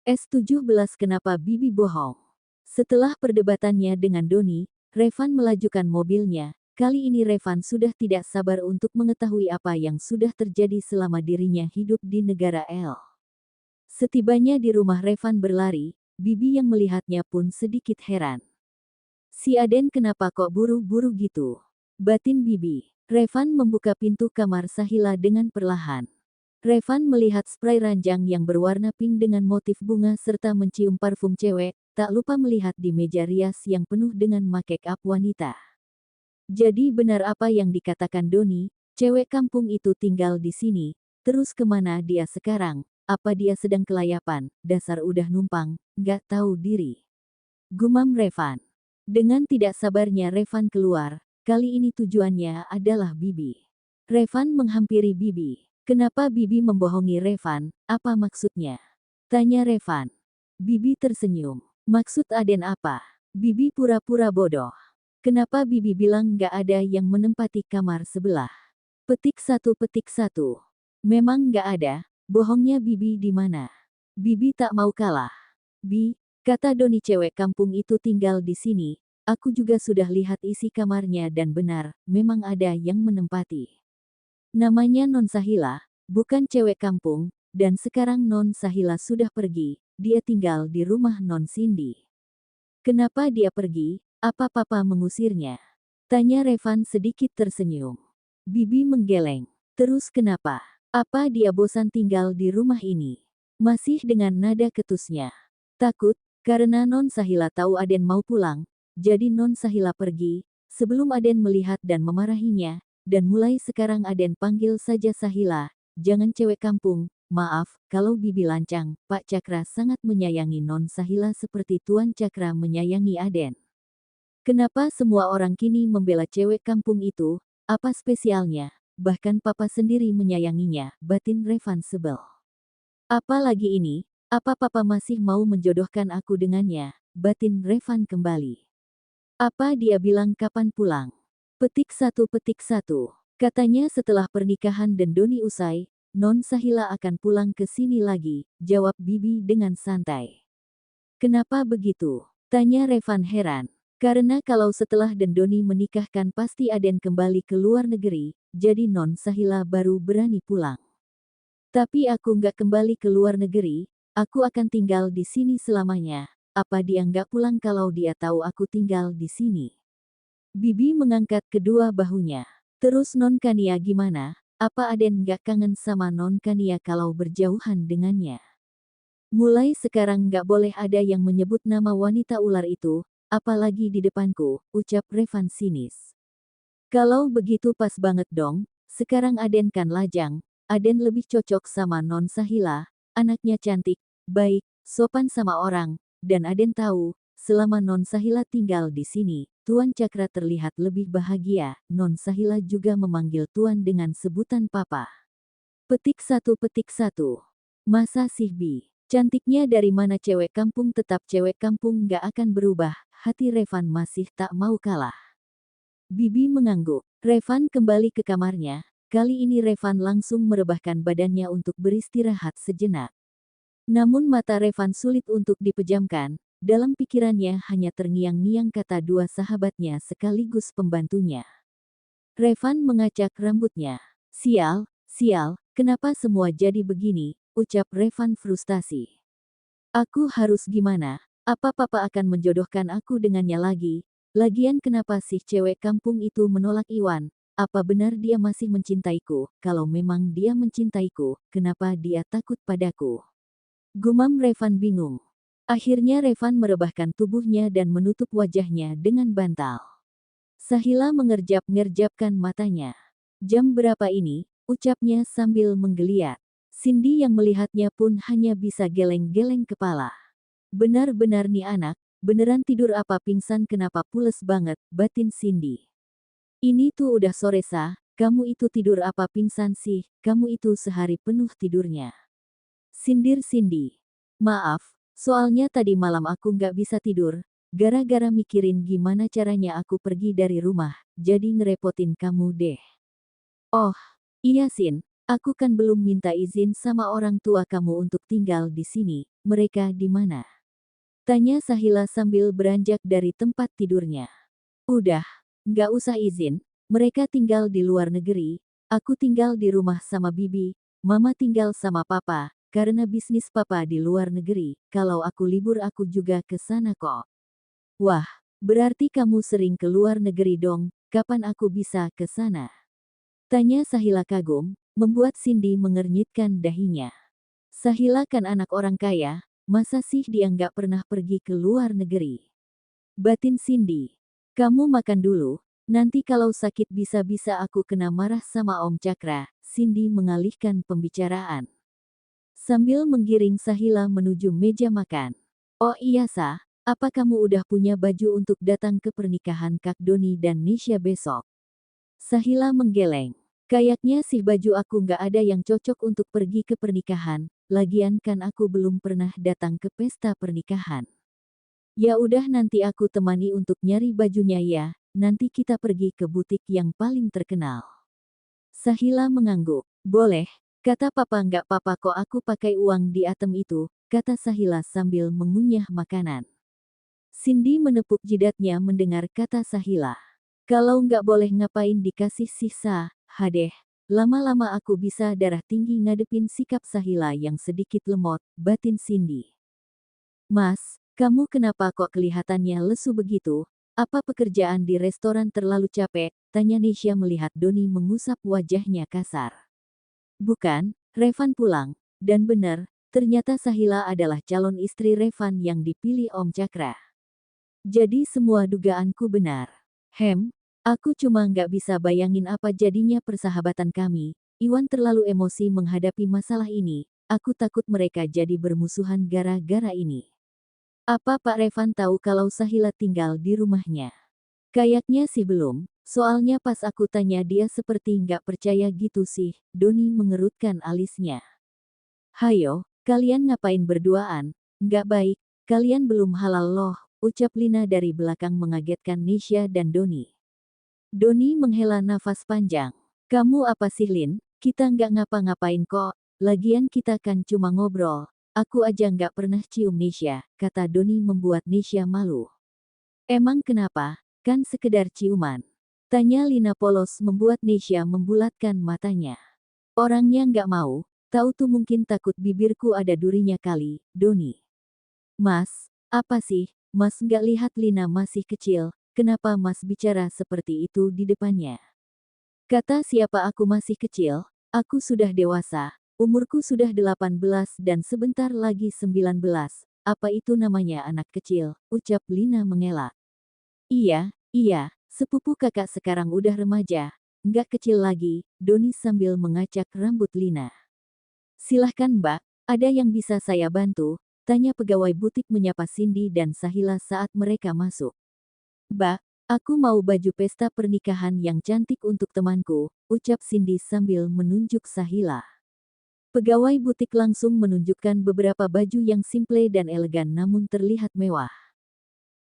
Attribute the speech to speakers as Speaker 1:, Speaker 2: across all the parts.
Speaker 1: S17 Kenapa Bibi bohong? Setelah perdebatannya dengan Doni, Revan melajukan mobilnya. Kali ini Revan sudah tidak sabar untuk mengetahui apa yang sudah terjadi selama dirinya hidup di negara L. Setibanya di rumah Revan berlari, Bibi yang melihatnya pun sedikit heran. Si Aden kenapa kok buru-buru gitu? Batin Bibi. Revan membuka pintu kamar Sahila dengan perlahan. Revan melihat spray ranjang yang berwarna pink dengan motif bunga serta mencium parfum cewek, tak lupa melihat di meja rias yang penuh dengan make-up wanita. Jadi benar apa yang dikatakan Doni, cewek kampung itu tinggal di sini, terus kemana dia sekarang? Apa dia sedang kelayapan? Dasar udah numpang, gak tahu diri. Gumam Revan. Dengan tidak sabarnya Revan keluar, kali ini tujuannya adalah Bibi. Revan menghampiri Bibi. Kenapa Bibi membohongi Revan? Apa maksudnya? Tanya Revan. Bibi tersenyum. Maksud Aden apa? Bibi pura-pura bodoh. Kenapa Bibi bilang gak ada yang menempati kamar sebelah? Petik 1. Memang gak ada. Bohongnya Bibi di mana? Bibi tak mau kalah. Kata Doni cewek kampung itu tinggal di sini. Aku juga sudah lihat isi kamarnya dan benar, memang ada yang menempati. Namanya Non Sahila, bukan cewek kampung, dan sekarang Non Sahila sudah pergi, dia tinggal di rumah Non Cindy. Kenapa dia pergi? Apa papa mengusirnya? Tanya Revan sedikit tersenyum. Bibi menggeleng. Terus kenapa? Apa dia bosan tinggal di rumah ini? Masih dengan nada ketusnya. Takut, karena Non Sahila tahu Aden mau pulang, jadi Non Sahila pergi, sebelum Aden melihat dan memarahinya. Dan mulai sekarang Aden panggil saja Sahila, jangan cewek kampung. Maaf, kalau Bibi lancang, Pak Cakra sangat menyayangi Non Sahila seperti Tuan Cakra menyayangi Aden. Kenapa semua orang kini membela cewek kampung itu? Apa spesialnya? Bahkan papa sendiri menyayanginya, batin Revan sebel. Apalagi ini, apa papa masih mau menjodohkan aku dengannya? Batin Revan kembali. Apa dia bilang kapan pulang? Petik 1. Katanya setelah pernikahan dan Doni usai, Non Sahila akan pulang ke sini lagi, jawab Bibi dengan santai. Kenapa begitu? Tanya Revan heran. Karena kalau setelah dan Doni menikahkan pasti Aden kembali ke luar negeri, jadi Non Sahila baru berani pulang. Tapi aku nggak kembali ke luar negeri, aku akan tinggal di sini selamanya. Apa dia nggak pulang kalau dia tahu aku tinggal di sini? Bibi mengangkat kedua bahunya. Terus Non Kania gimana? Apa Aden nggak kangen sama Non Kania kalau berjauhan dengannya? Mulai sekarang nggak boleh ada yang menyebut nama wanita ular itu, apalagi di depanku, ucap Revan sinis. Kalau begitu pas banget dong, sekarang Aden kan lajang, Aden lebih cocok sama Non Sahila, anaknya cantik, baik, sopan sama orang, dan Aden tahu, selama Non Sahila tinggal di sini, Tuan Cakra terlihat lebih bahagia. Non Sahila juga memanggil Tuan dengan sebutan Papa. Petik 1. Masa sih Bi? Cantiknya dari mana cewek kampung tetap cewek kampung gak akan berubah, hati Revan masih tak mau kalah. Bibi mengangguk. Revan kembali ke kamarnya, kali ini Revan langsung merebahkan badannya untuk beristirahat sejenak. Namun mata Revan sulit untuk dipejamkan. Dalam pikirannya hanya terngiang-ngiang kata dua sahabatnya sekaligus pembantunya. Revan mengacak rambutnya. Sial, kenapa semua jadi begini, ucap Revan frustasi. Aku harus gimana? Apa papa akan menjodohkan aku dengannya lagi? Lagian kenapa sih cewek kampung itu menolak Iwan? Apa benar dia masih mencintaiku? Kalau memang dia mencintaiku, kenapa dia takut padaku? Gumam Revan bingung. Akhirnya Revan merebahkan tubuhnya dan menutup wajahnya dengan bantal. Sahila mengerjap-ngerjapkan matanya. Jam berapa ini? Ucapnya sambil menggeliat. Cindy yang melihatnya pun hanya bisa geleng-geleng kepala. Benar-benar nih anak, beneran tidur apa pingsan kenapa pules banget, batin Cindy. Ini tuh udah sore kamu itu tidur apa pingsan sih, kamu itu sehari penuh tidurnya. Sindir Cindy. Maaf. Soalnya tadi malam aku nggak bisa tidur, gara-gara mikirin gimana caranya aku pergi dari rumah, jadi ngerepotin kamu deh. Oh, iya Sin, Aku kan belum minta izin sama orang tua kamu untuk tinggal di sini. Mereka di mana? Tanya Sahila sambil beranjak dari tempat tidurnya. Udah, nggak usah izin. Mereka tinggal di luar negeri. Aku tinggal di rumah sama bibi. Mama tinggal sama papa. Karena bisnis papa di luar negeri. Kalau aku libur aku juga ke sana kok. Wah, berarti kamu sering ke luar negeri dong. Kapan aku bisa ke sana? Tanya Sahila kagum, membuat Cindy mengernyitkan dahinya. Sahila kan anak orang kaya, masa sih dia nggak pernah pergi ke luar negeri? Batin Cindy. Kamu makan dulu, nanti kalau sakit bisa-bisa aku kena marah sama Om Cakra. Cindy mengalihkan pembicaraan. Sambil menggiring Sahila menuju meja makan. Oh iya Sa, apa kamu udah punya baju untuk datang ke pernikahan Kak Doni dan Nisha besok? Sahila menggeleng. Kayaknya sih baju aku nggak ada yang cocok untuk pergi ke pernikahan, lagian kan aku belum pernah datang ke pesta pernikahan. Ya udah nanti aku temani untuk nyari bajunya ya, nanti kita pergi ke butik yang paling terkenal. Sahila mengangguk. Boleh, kata papa nggak papa kok aku pakai uang di ATM itu, kata Sahila sambil mengunyah makanan. Cindy menepuk jidatnya mendengar kata Sahila. Kalau nggak boleh ngapain dikasih sisa, hadeh. Lama-lama aku bisa darah tinggi ngadepin sikap Sahila yang sedikit lemot, batin Cindy. Mas, kamu kenapa kok kelihatannya lesu begitu? Apa pekerjaan di restoran terlalu capek? Tanya Nisha melihat Doni mengusap wajahnya kasar. Bukan, Revan pulang. Dan benar, ternyata Sahila adalah calon istri Revan yang dipilih Om Cakra. Jadi semua dugaanku benar. Aku cuma nggak bisa bayangin apa jadinya persahabatan kami. Iwan terlalu emosi menghadapi masalah ini. Aku takut mereka jadi bermusuhan gara-gara ini. Apa Pak Revan tahu kalau Sahila tinggal di rumahnya? Kayaknya sih belum, soalnya pas aku tanya dia seperti nggak percaya gitu sih, Doni mengerutkan alisnya. Hayo, kalian ngapain berduaan? Nggak baik, kalian belum halal loh, ucap Lina dari belakang mengagetkan Nisha dan Doni. Doni menghela nafas panjang. Kamu apa sih Lin? Kita nggak ngapa-ngapain kok, lagian kita kan cuma ngobrol. Aku aja nggak pernah cium Nisha, kata Doni membuat Nisha malu. Emang kenapa? Kan sekedar ciuman. Tanya Lina polos membuat Nisha membulatkan matanya. Orangnya nggak mau, tahu tuh mungkin takut bibirku ada durinya kali, Doni. Mas, apa sih? Mas nggak lihat Lina masih kecil, kenapa Mas bicara seperti itu di depannya? Kata siapa aku masih kecil, aku sudah dewasa. Umurku sudah 18 dan sebentar lagi 19. Apa itu namanya anak kecil? Ucap Lina mengelak. Iya, sepupu kakak sekarang udah remaja. Nggak kecil lagi, Doni sambil mengacak rambut Lina. Silahkan mbak, ada yang bisa saya bantu? Tanya pegawai butik menyapa Cindy dan Sahila saat mereka masuk. Mbak, aku mau baju pesta pernikahan yang cantik untuk temanku, ucap Cindy sambil menunjuk Sahila. Pegawai butik langsung menunjukkan beberapa baju yang simple dan elegan namun terlihat mewah.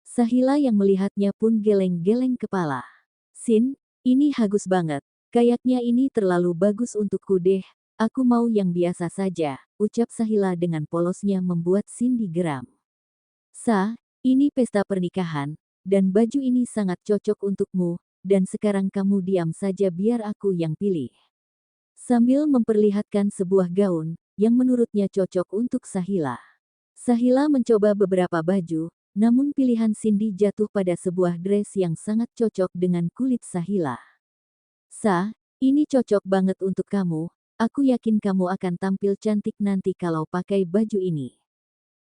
Speaker 1: Sahila yang melihatnya pun geleng-geleng kepala. Sin, ini bagus banget. Kayaknya ini terlalu bagus untukku deh. Aku mau yang biasa saja, ucap Sahila dengan polosnya membuat Cindy geram. Ini pesta pernikahan, dan baju ini sangat cocok untukmu, dan sekarang kamu diam saja biar aku yang pilih. Sambil memperlihatkan sebuah gaun, yang menurutnya cocok untuk Sahila. Sahila mencoba beberapa baju, namun pilihan Cindy jatuh pada sebuah dress yang sangat cocok dengan kulit Sahila. Ini cocok banget untuk kamu, aku yakin kamu akan tampil cantik nanti kalau pakai baju ini.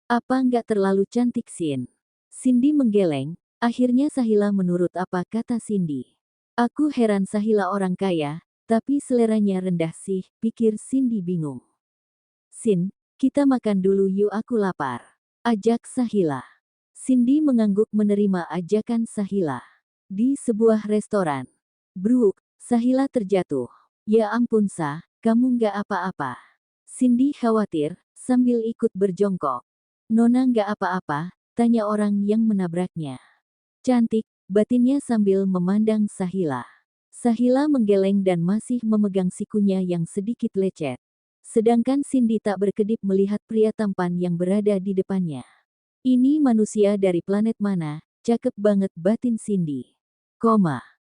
Speaker 1: Apa nggak terlalu cantik Sin? Cindy menggeleng, akhirnya Sahila menurut apa kata Cindy. Aku heran Sahila orang kaya, tapi seleranya rendah sih, pikir Cindy bingung. Sin, kita makan dulu yuk aku lapar. Ajak Sahila. Cindy mengangguk menerima ajakan Sahila. Di sebuah restoran. Bruk, Sahila terjatuh. Ya ampun kamu nggak apa-apa. Cindy khawatir, sambil ikut berjongkok. Nona nggak apa-apa, tanya orang yang menabraknya. Cantik, batinnya sambil memandang Sahila. Sahila menggeleng dan masih memegang sikunya yang sedikit lecet. Sedangkan Cindy tak berkedip melihat pria tampan yang berada di depannya. Ini manusia dari planet mana? Cakep banget, batin Cindy.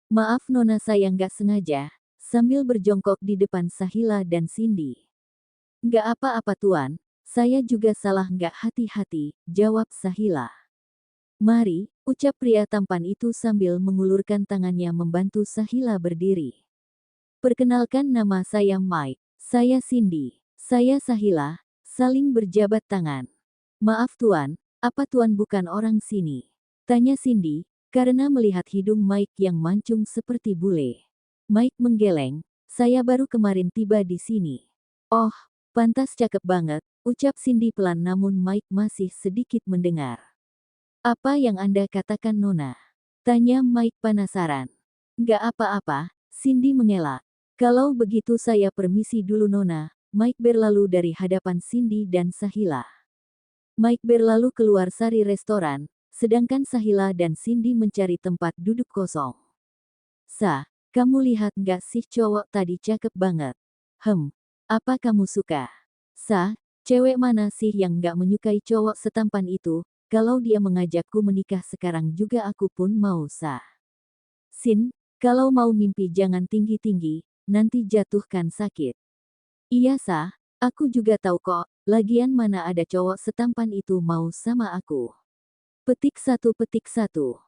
Speaker 1: Maaf Nona, saya nggak sengaja, sambil berjongkok di depan Sahila dan Cindy. Nggak apa-apa Tuan, saya juga salah, nggak hati-hati, jawab Sahila. Mari, ucap pria tampan itu sambil mengulurkan tangannya membantu Sahila berdiri. Perkenalkan, nama saya Mike, saya Cindy, saya Sahila, saling berjabat tangan. Maaf Tuan, apa Tuan bukan orang sini? Tanya Cindy, karena melihat hidung Mike yang mancung seperti bule. Mike menggeleng, saya baru kemarin tiba di sini. Oh, pantas cakep banget, ucap Cindy pelan namun Mike masih sedikit mendengar. Apa yang Anda katakan Nona? Tanya Mike penasaran. Nggak apa-apa, Cindy mengelak. Kalau begitu saya permisi dulu Nona. Mike berlalu dari hadapan Cindy dan Sahila. Mike berlalu keluar sari restoran, sedangkan Sahila dan Cindy mencari tempat duduk kosong. Kamu lihat nggak sih cowok tadi cakep banget? Apa kamu suka? Cewek mana sih yang nggak menyukai cowok setampan itu? Kalau dia mengajakku menikah sekarang juga aku pun mau Sin, kalau mau mimpi jangan tinggi-tinggi, nanti jatuhkan sakit. Iya aku juga tahu kok, lagian mana ada cowok setampan itu mau sama aku. Petik 1.